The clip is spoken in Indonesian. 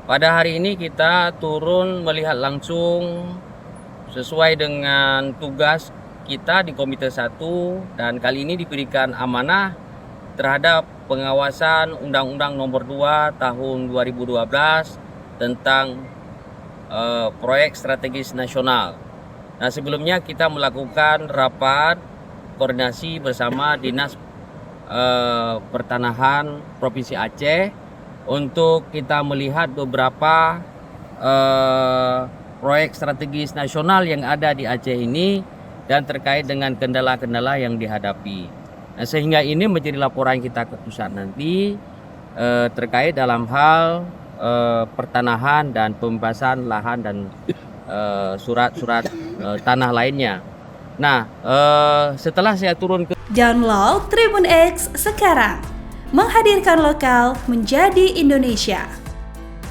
Pada hari ini kita turun melihat langsung sesuai dengan tugas kita di Komite 1, dan kali ini diberikan amanah terhadap pengawasan Undang-Undang Nomor 2 Tahun 2012 tentang proyek strategis nasional. Nah, sebelumnya kita melakukan rapat koordinasi bersama Dinas Pertanahan Provinsi Aceh untuk kita melihat beberapa proyek strategis nasional yang ada di Aceh ini dan terkait dengan kendala-kendala yang dihadapi. Nah, sehingga ini menjadi laporan kita ke pusat nanti terkait dalam hal pertanahan dan pembebasan lahan dan surat-surat tanah lainnya. Nah, setelah saya turun ke Download Tribun X sekarang, menghadirkan lokal menjadi Indonesia.